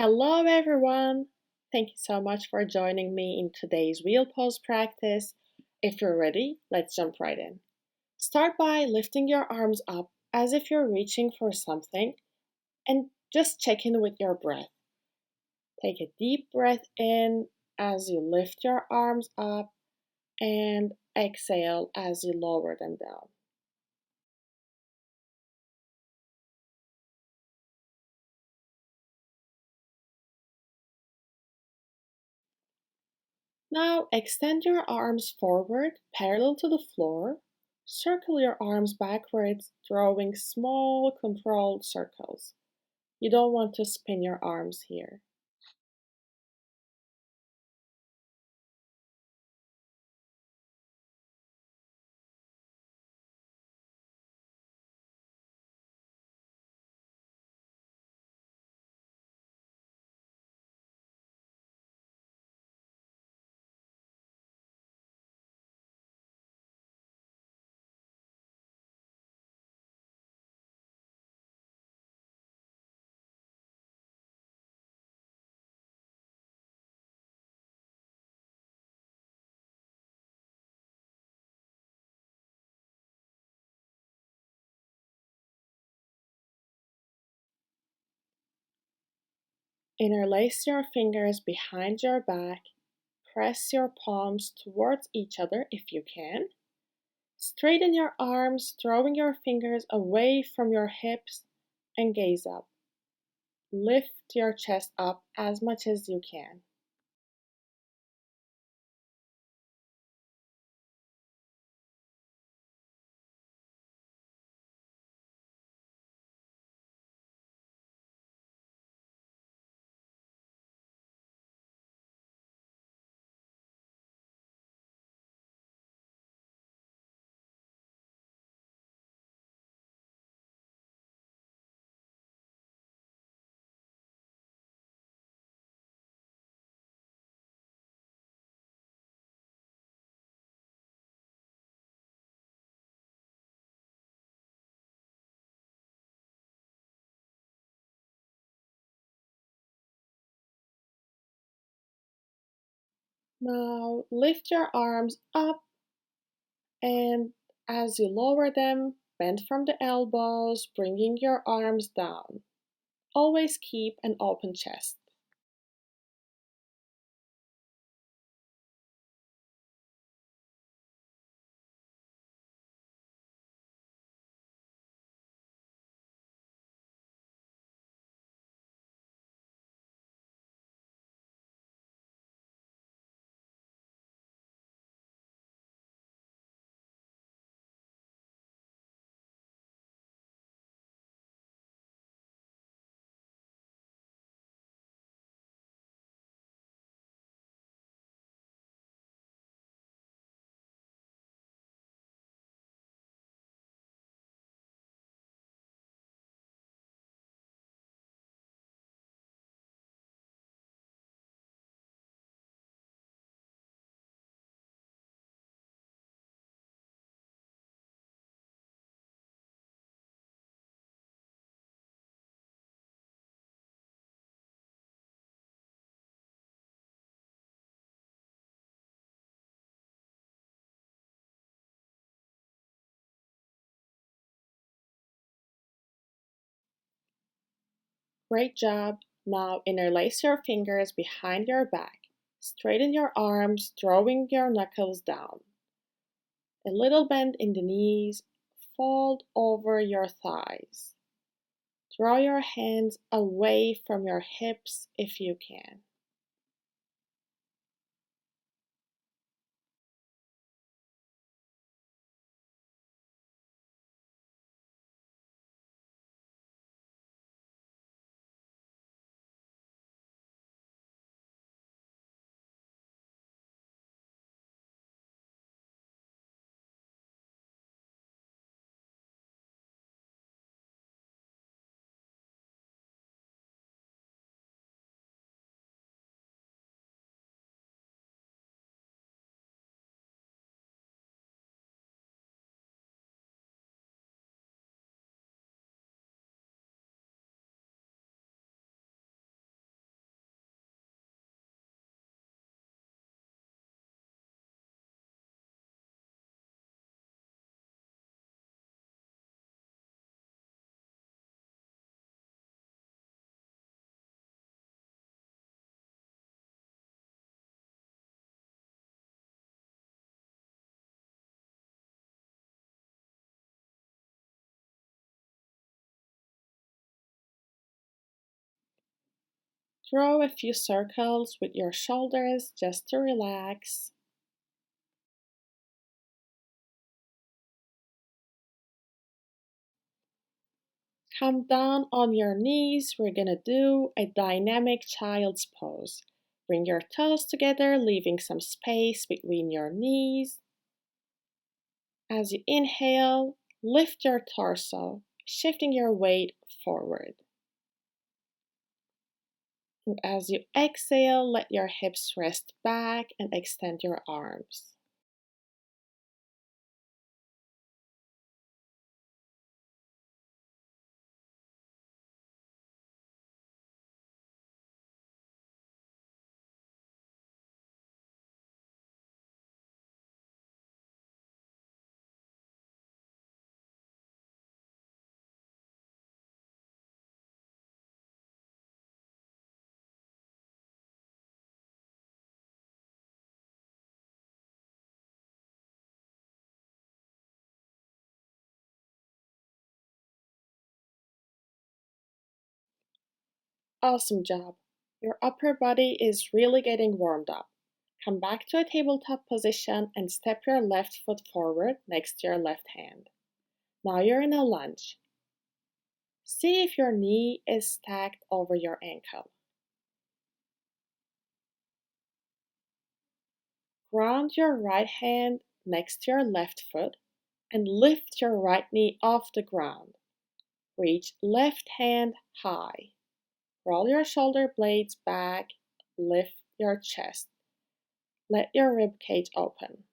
Hello, everyone! Thank you so much for joining me in today's wheel pose practice. If you're ready, let's jump right in. Start by lifting your arms up as if you're reaching for something and just check in with your breath. Take a deep breath in as you lift your arms up and exhale as you lower them down. Now extend your arms forward, parallel to the floor. Circle your arms backwards, drawing small controlled circles. You don't want to spin your arms here. Interlace your fingers behind your back. Press your palms towards each other if you can. Straighten your arms, drawing your fingers away from your hips, and gaze up. Lift your chest up as much as you can. Now lift your arms up, and as you lower them, bend from the elbows, bringing your arms down. Always keep an open chest. Great job. Now interlace your fingers behind your back. Straighten your arms, drawing your knuckles down. A little bend in the knees. Fold over your thighs. Draw your hands away from your hips if you can. Draw a few circles with your shoulders just to relax. Come down on your knees. We're gonna do a dynamic child's pose. Bring your toes together, leaving some space between your knees. As you inhale, lift your torso, shifting your weight forward. And as you exhale, let your hips rest back and extend your arms. Awesome job. Your upper body is really getting warmed up. Come back to a tabletop position and step your left foot forward next to your left hand. Now you're in a lunge. See if your knee is stacked over your ankle. Ground your right hand next to your left foot and lift your right knee off the ground. Reach left hand high. Roll your shoulder blades back. Lift your chest. Let your rib cage open.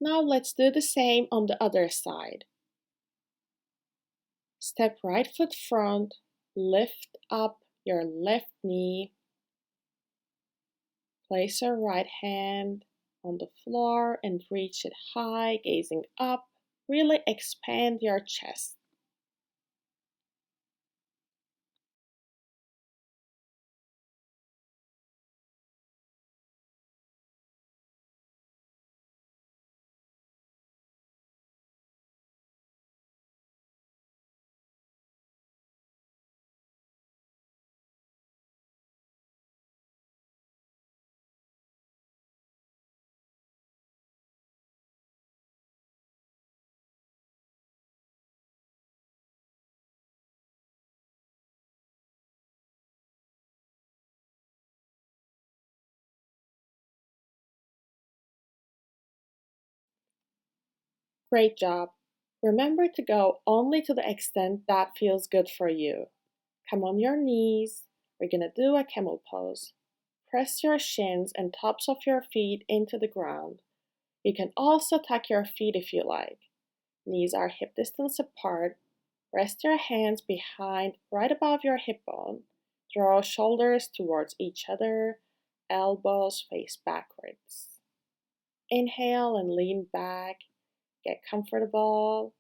Now let's do the same on the other side. Step right foot front, lift up your left knee. Place your right hand on the floor and reach it high, gazing up. Really expand your chest. Great job. Remember to go only to the extent that feels good for you. Come on your knees. We're gonna do a camel pose. Press your shins and tops of your feet into the ground. You can also tuck your feet if you like. Knees are hip distance apart. Rest your hands behind, right above your hip bone. Draw shoulders towards each other. Elbows face backwards. Inhale and lean back. Get comfortable.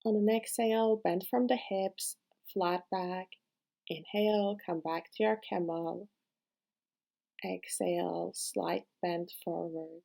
On an exhale, bend from the hips, flat back. Inhale, come back to your camel. Exhale, slight bend forward.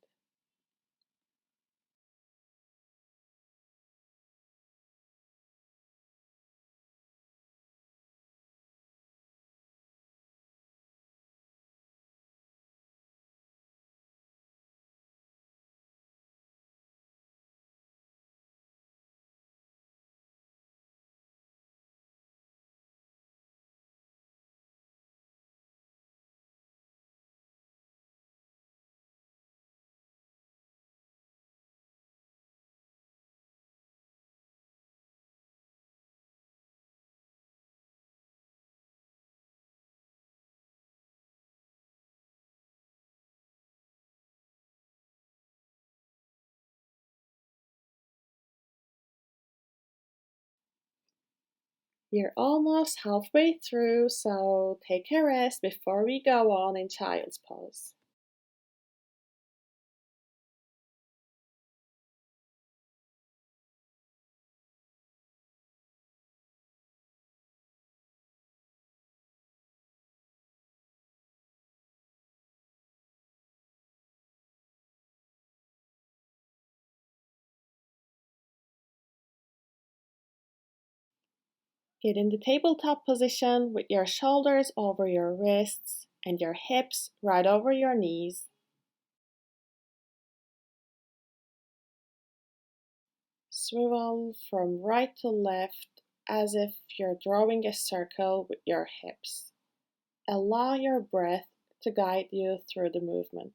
You're almost halfway through, so take a rest before we go on in child's pose. Get in the tabletop position with your shoulders over your wrists and your hips right over your knees. Swivel from right to left as if you're drawing a circle with your hips. Allow your breath to guide you through the movement.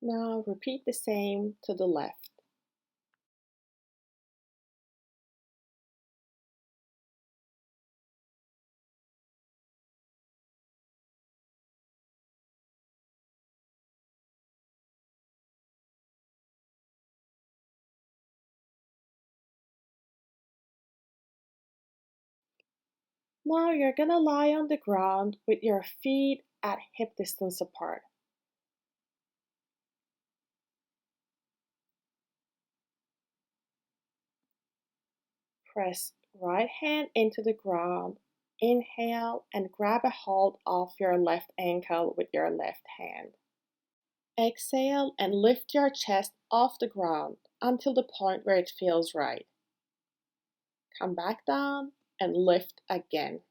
Now repeat the same to the left. Now you're gonna lie on the ground with your feet at hip distance apart. Press right hand into the ground. Inhale and grab a hold of your left ankle with your left hand. Exhale and lift your chest off the ground until the point where it feels right. Come back down and lift again.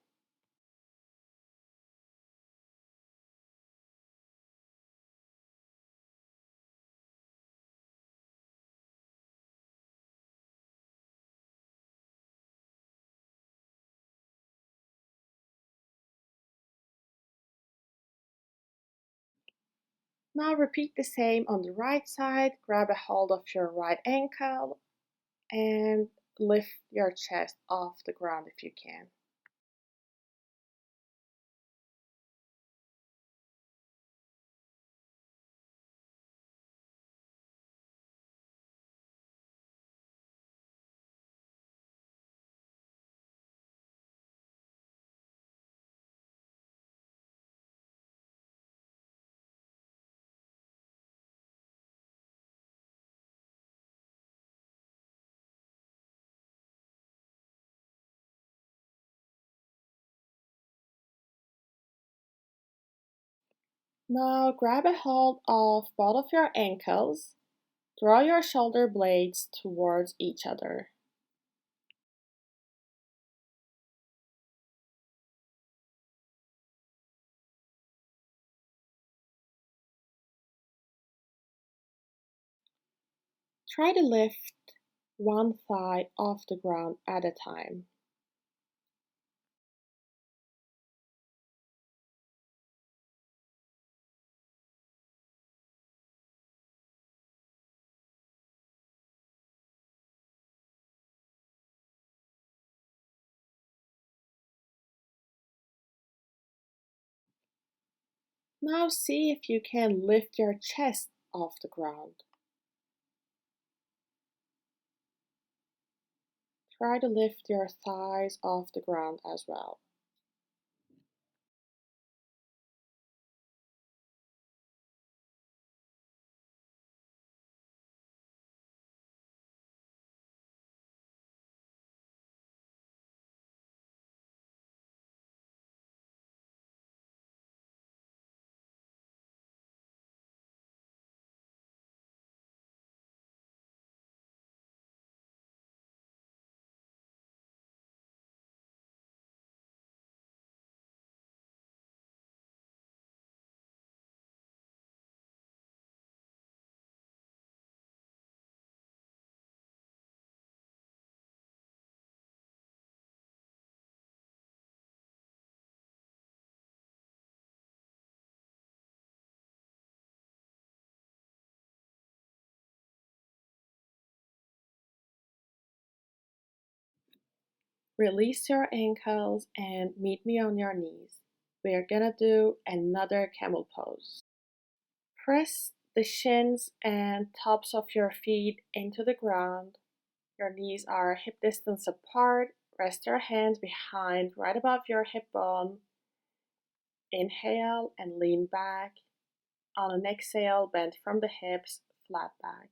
Now repeat the same on the right side. Grab a hold of your right ankle and lift your chest off the ground if you can. Now grab a hold of both of your ankles. Draw your shoulder blades towards each other. Try to lift one thigh off the ground at a time. Now see if you can lift your chest off the ground. Try to lift your thighs off the ground as well. Release your ankles and meet me on your knees. we're gonna do another camel pose. Press the shins and tops of your feet into the ground. Your knees are hip distance apart. Rest your hands behind right above your hip bone. Inhale and lean back. On an exhale, bend from the hips, flat back.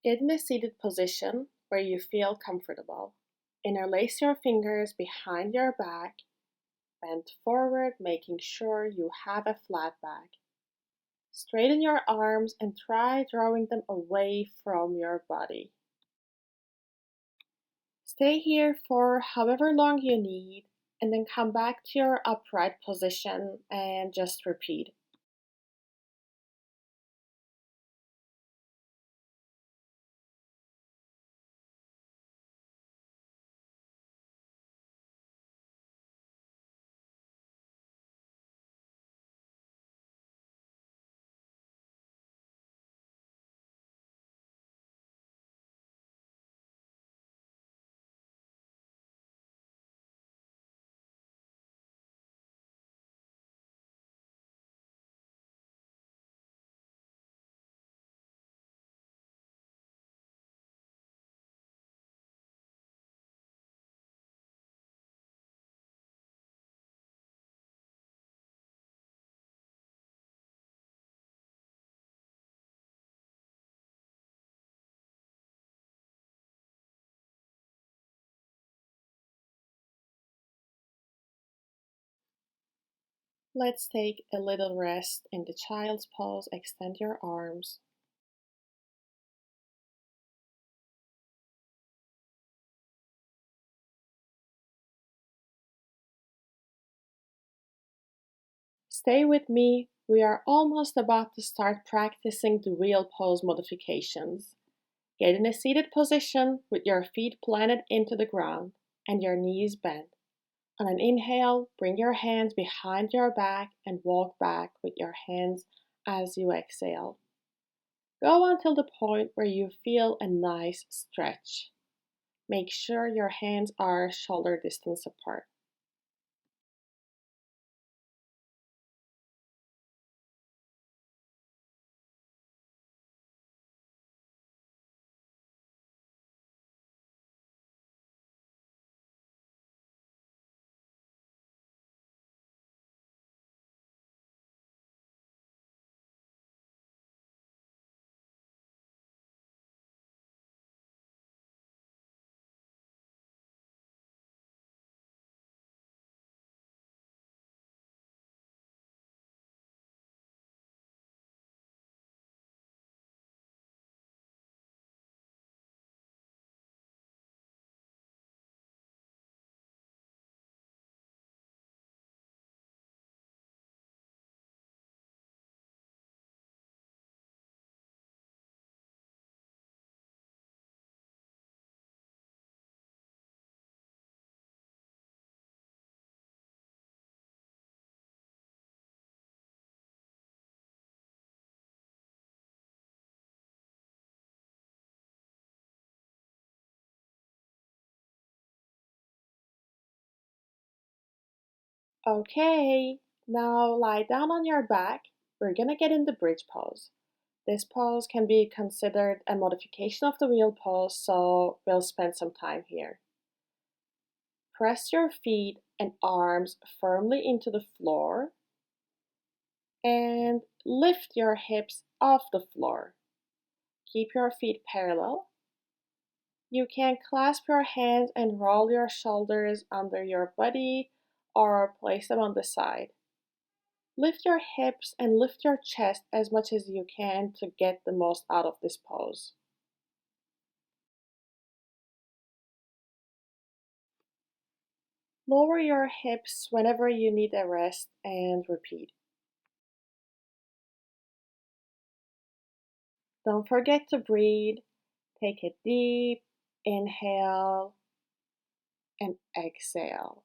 Get in a seated position where you feel comfortable. Interlace your fingers behind your back. Bend forward, making sure you have a flat back. Straighten your arms and try drawing them away from your body. Stay here for however long you need, and then come back to your upright position and just repeat. Let's take a little rest in the child's pose. Extend your arms. Stay with me. We are almost about to start practicing the wheel pose modifications. Get in a seated position with your feet planted into the ground and your knees bent. On an inhale, bring your hands behind your back and walk back with your hands as you exhale. Go until the point where you feel a nice stretch. Make sure your hands are shoulder distance apart. Okay, now lie down on your back. We're gonna get in the bridge pose. This pose can be considered a modification of the wheel pose, so we'll spend some time here. Press your feet and arms firmly into the floor and lift your hips off the floor. Keep your feet parallel. You can clasp your hands and roll your shoulders under your body or place them on the side. Lift your hips and lift your chest as much as you can to get the most out of this pose. Lower your hips whenever you need a rest and repeat. Don't forget to breathe. Take a deep inhale and exhale.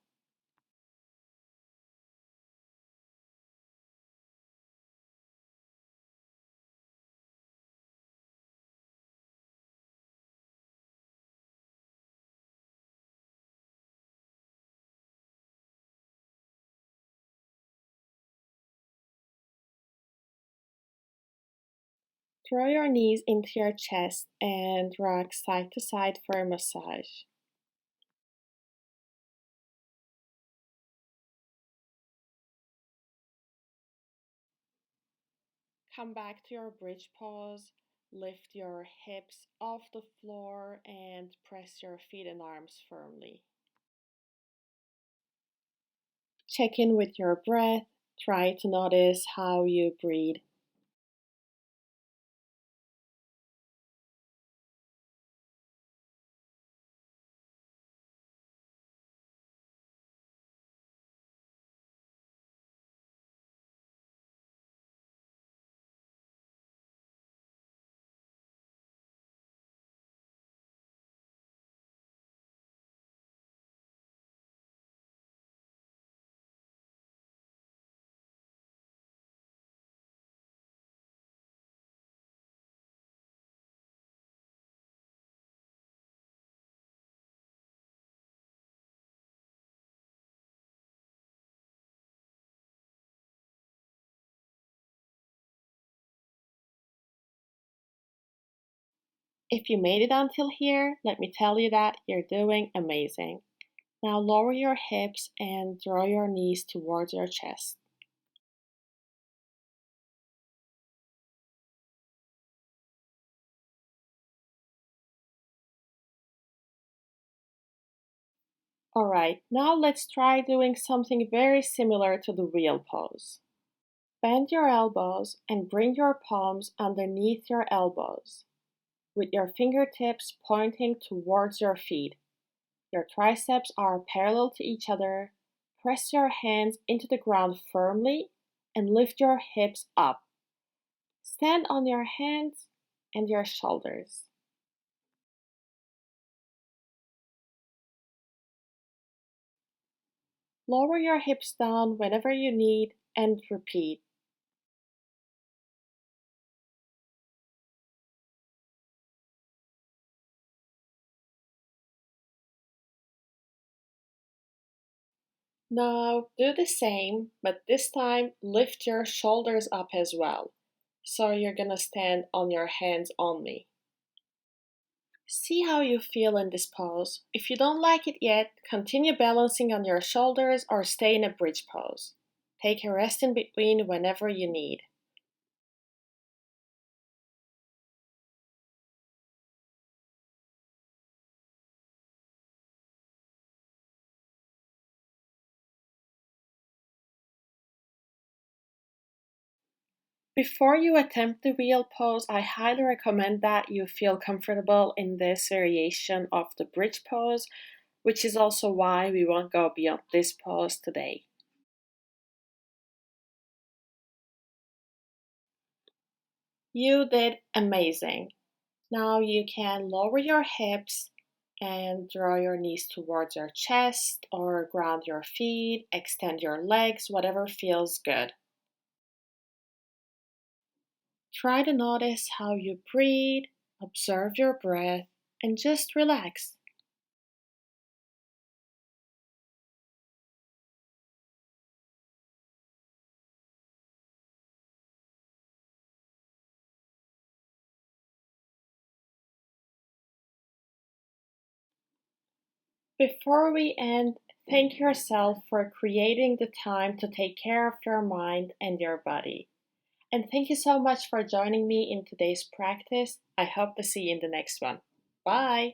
Draw your knees into your chest and rock side to side for a massage. Come back to your bridge pose. Lift your hips off the floor and press your feet and arms firmly. Check in with your breath. Try to notice how you breathe. If you made it until here, let me tell you that you're doing amazing. Now lower your hips and draw your knees towards your chest. Alright, now let's try doing something very similar to the wheel pose. Bend your elbows and bring your palms underneath your elbows, with your fingertips pointing towards your feet. Your triceps are parallel to each other. Press your hands into the ground firmly and lift your hips up. Stand on your hands and your shoulders. Lower your hips down whenever you need and repeat. Now do the same, but this time lift your shoulders up as well. So you're gonna stand on your hands only. See how you feel in this pose. If you don't like it yet, continue balancing on your shoulders or stay in a bridge pose. Take a rest in between whenever you need. Before you attempt the wheel pose, I highly recommend that you feel comfortable in this variation of the bridge pose, which is also why we won't go beyond this pose today. You did amazing. Now you can lower your hips and draw your knees towards your chest or ground your feet, extend your legs, whatever feels good. Try to notice how you breathe, observe your breath, and just relax. Before we end, thank yourself for creating the time to take care of your mind and your body. And thank you so much for joining me in today's practice. I hope to see you in the next one. Bye!